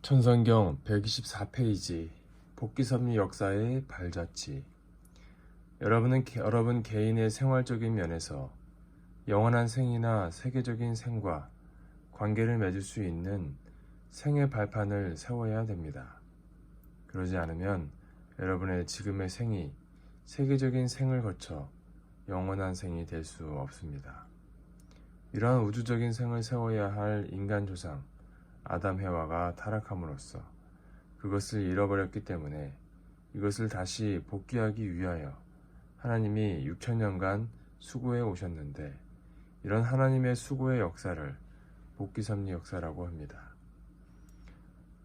천성경 124페이지 복귀섭리 역사의 발자취. 여러분 개인의 생활적인 면에서 영원한 생이나 세계적인 생과 관계를 맺을 수 있는 생의 발판을 세워야 됩니다. 그러지 않으면 여러분의 지금의 생이 세계적인 생을 거쳐 영원한 생이 될 수 없습니다. 이러한 우주적인 생을 세워야 할 인간 조상 아담 해와가 타락함으로써 그것을 잃어버렸기 때문에 이것을 다시 복귀하기 위하여 하나님이 6천년간 수고해 오셨는데, 이런 하나님의 수고의 역사를 복귀섭리 역사라고 합니다.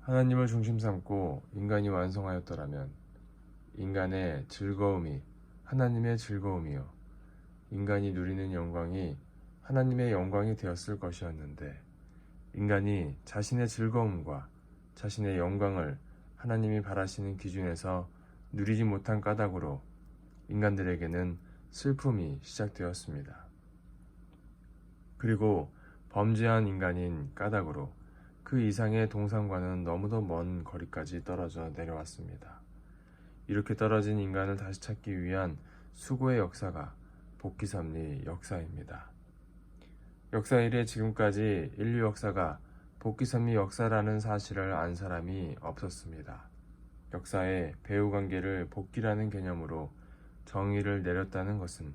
하나님을 중심 삼고 인간이 완성하였더라면 인간의 즐거움이 하나님의 즐거움이요 인간이 누리는 영광이 하나님의 영광이 되었을 것이었는데, 인간이 자신의 즐거움과 자신의 영광을 하나님이 바라시는 기준에서 누리지 못한 까닭으로 인간들에게는 슬픔이 시작되었습니다. 그리고 범죄한 인간인 까닭으로 그 이상의 동상과는 너무도 먼 거리까지 떨어져 내려왔습니다. 이렇게 떨어진 인간을 다시 찾기 위한 수고의 역사가 복귀섭리 역사입니다. 역사 이래 지금까지 인류 역사가 복귀섭리 역사라는 사실을 안 사람이 없었습니다. 역사에 배후관계를 복귀라는 개념으로 정의를 내렸다는 것은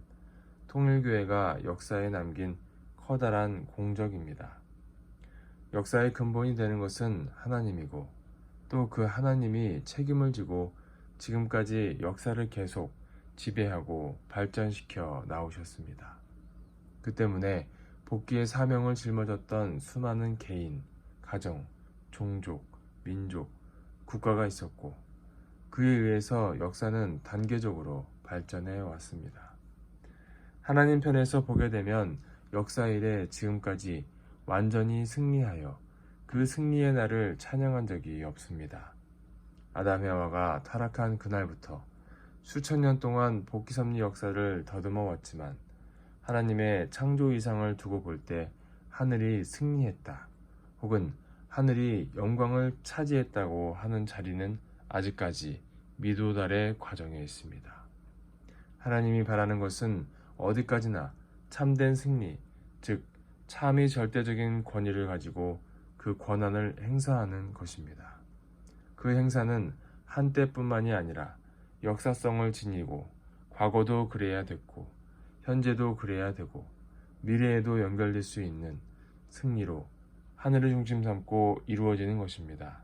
통일교회가 역사에 남긴 커다란 공적입니다. 역사의 근본이 되는 것은 하나님이고, 또 그 하나님이 책임을 지고 지금까지 역사를 계속 지배하고 발전시켜 나오셨습니다. 그 때문에 복귀의 사명을 짊어졌던 수많은 개인, 가정, 종족, 민족, 국가가 있었고, 그에 의해서 역사는 단계적으로 발전해 왔습니다. 하나님 편에서 보게 되면 역사 이래 지금까지 완전히 승리하여 그 승리의 날을 찬양한 적이 없습니다. 아담 해와가 타락한 그날부터 수천 년 동안 복귀섭리 역사를 더듬어 왔지만, 하나님의 창조 이상을 두고 볼 때 하늘이 승리했다, 혹은 하늘이 영광을 차지했다고 하는 자리는 아직까지 미도달의 과정에 있습니다. 하나님이 바라는 것은 어디까지나 참된 승리, 즉 참이 절대적인 권위를 가지고 그 권한을 행사하는 것입니다. 그 행사는 한때뿐만이 아니라 역사성을 지니고 과거도 그래야 됐고 현재도 그래야 되고 미래에도 연결될 수 있는 승리로 하늘을 중심 삼고 이루어지는 것입니다.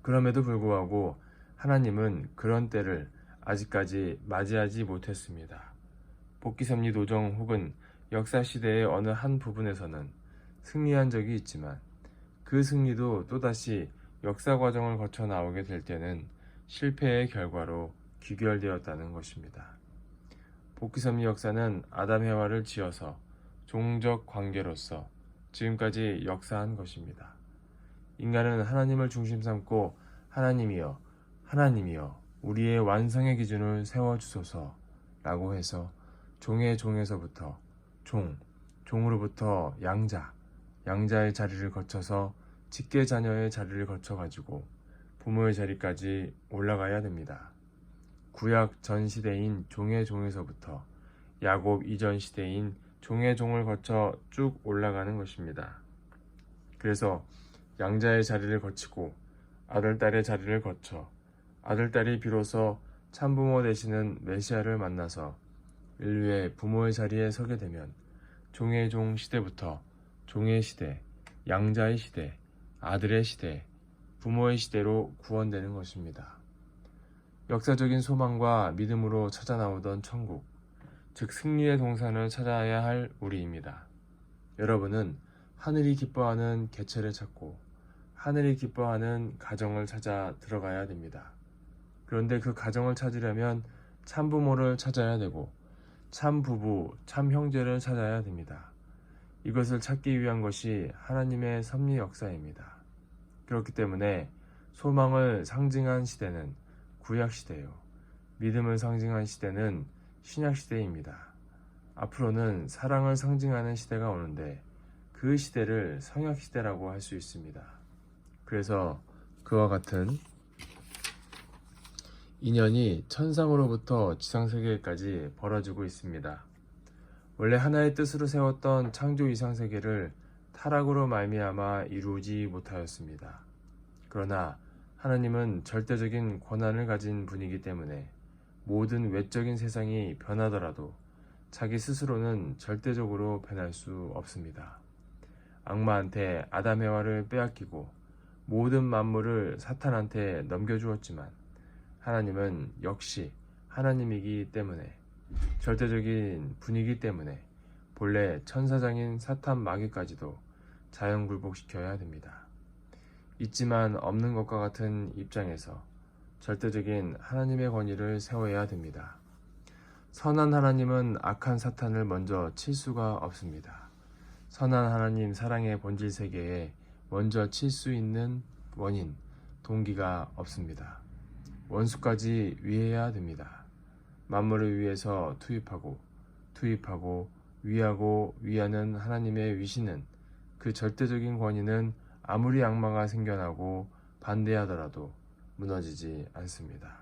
그럼에도 불구하고 하나님은 그런 때를 아직까지 맞이하지 못했습니다. 복귀섭리 도정 혹은 역사시대의 어느 한 부분에서는 승리한 적이 있지만, 그 승리도 또다시 역사 과정을 거쳐 나오게 될 때는 실패의 결과로 귀결되었다는 것입니다. 복귀섭리 역사는 아담 해와를 지어서 종적 관계로서 지금까지 역사한 것입니다. 인간은 하나님을 중심 삼고 하나님이여 우리의 완성의 기준을 세워주소서 라고 해서 종의 종에서부터 종으로부터 양자의 자리를 거쳐서 직계 자녀의 자리를 거쳐가지고 부모의 자리까지 올라가야 됩니다. 구약 전 시대인 종의 종에서부터 야곱 이전 시대인 종의 종을 거쳐 쭉 올라가는 것입니다. 그래서 양자의 자리를 거치고 아들딸의 자리를 거쳐 아들딸이 비로소 참부모 되시는 메시아를 만나서 인류의 부모의 자리에 서게 되면 종의 종 시대부터 종의 시대, 양자의 시대, 아들의 시대, 부모의 시대로 구원되는 것입니다. 역사적인 소망과 믿음으로 찾아 나오던 천국, 즉 승리의 동산을 찾아야 할 우리입니다. 여러분은 하늘이 기뻐하는 개체를 찾고 하늘이 기뻐하는 가정을 찾아 들어가야 됩니다. 그런데 그 가정을 찾으려면 참부모를 찾아야 되고 참부부, 참형제를 찾아야 됩니다. 이것을 찾기 위한 것이 하나님의 섭리 역사입니다. 그렇기 때문에 소망을 상징한 시대는 구약시대요, 믿음을 상징한 시대는 신약시대입니다. 앞으로는 사랑을 상징하는 시대가 오는데 그 시대를 성약시대라고 할 수 있습니다. 그래서 그와 같은 인연이 천상으로부터 지상세계까지 벌어지고 있습니다. 원래 하나의 뜻으로 세웠던 창조 이상세계를 타락으로 말미암아 이루지 못하였습니다. 그러나 하나님은 절대적인 권한을 가진 분이기 때문에 모든 외적인 세상이 변하더라도 자기 스스로는 절대적으로 변할 수 없습니다. 악마한테 아담에와를 빼앗기고 모든 만물을 사탄한테 넘겨주었지만 하나님은 역시 하나님이기 때문에 절대적인 분이기 때문에 본래 천사장인 사탄 마귀까지도 자연 굴복시켜야 됩니다. 있지만 없는 것과 같은 입장에서 절대적인 하나님의 권위를 세워야 됩니다. 선한 하나님은 악한 사탄을 먼저 칠 수가 없습니다. 선한 하나님 사랑의 본질 세계에 먼저 칠 수 있는 원인, 동기가 없습니다. 원수까지 위해야 됩니다. 만물을 위해서 투입하고 위하고 위하는 하나님의 위신은 그 절대적인 권위는 아무리 악마가 생겨나고 반대하더라도 무너지지 않습니다.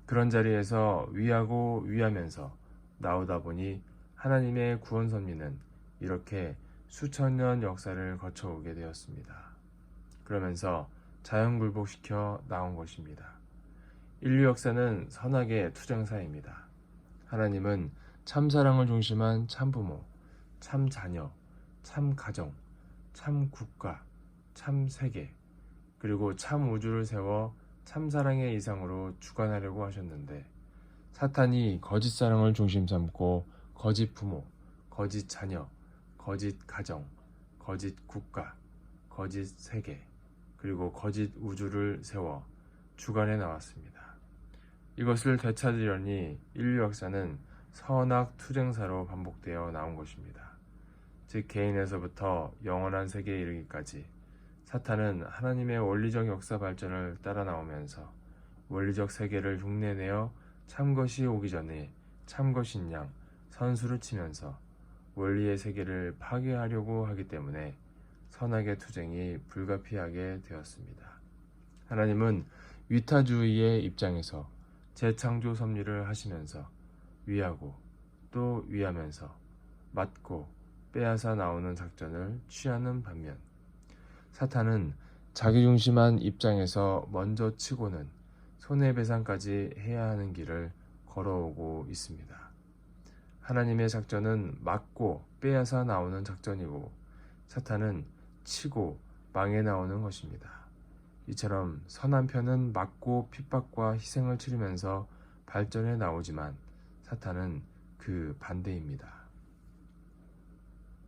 그런 자리에서 위하고 위하면서 나오다 보니 하나님의 구원 섭리는 이렇게 수천 년 역사를 거쳐오게 되었습니다. 그러면서 자연 굴복시켜 나온 것입니다. 인류 역사는 선악의 투쟁사입니다. 하나님은 참 사랑을 중심한 참 부모, 참 자녀, 참 가정, 참 국가, 참 세계, 그리고 참 우주를 세워 참 사랑의 이상으로 주관하려고 하셨는데 사탄이 거짓 사랑을 중심 삼고 거짓 부모, 거짓 자녀, 거짓 가정, 거짓 국가, 거짓 세계, 그리고 거짓 우주를 세워 주관해 나왔습니다. 이것을 되찾으려니 인류 역사는 선악 투쟁사로 반복되어 나온 것입니다. 즉 개인에서부터 영원한 세계에 이르기까지 사탄은 하나님의 원리적 역사 발전을 따라 나오면서 원리적 세계를 흉내내어 참것이 오기 전에 참것인 양 선수를 치면서 원리의 세계를 파괴하려고 하기 때문에 선악의 투쟁이 불가피하게 되었습니다. 하나님은 위타주의의 입장에서 재창조 섭리를 하시면서 위하고 또 위하면서 맞고 빼앗아 나오는 작전을 취하는 반면 사탄은 자기중심한 입장에서 먼저 치고는 손해배상까지 해야 하는 길을 걸어오고 있습니다. 하나님의 작전은 맞고 빼앗아 나오는 작전이고 사탄은 치고 망해 나오는 것입니다. 이처럼 선한 편은 맞고 핍박과 희생을 치르면서 발전해 나오지만 사탄은 그 반대입니다.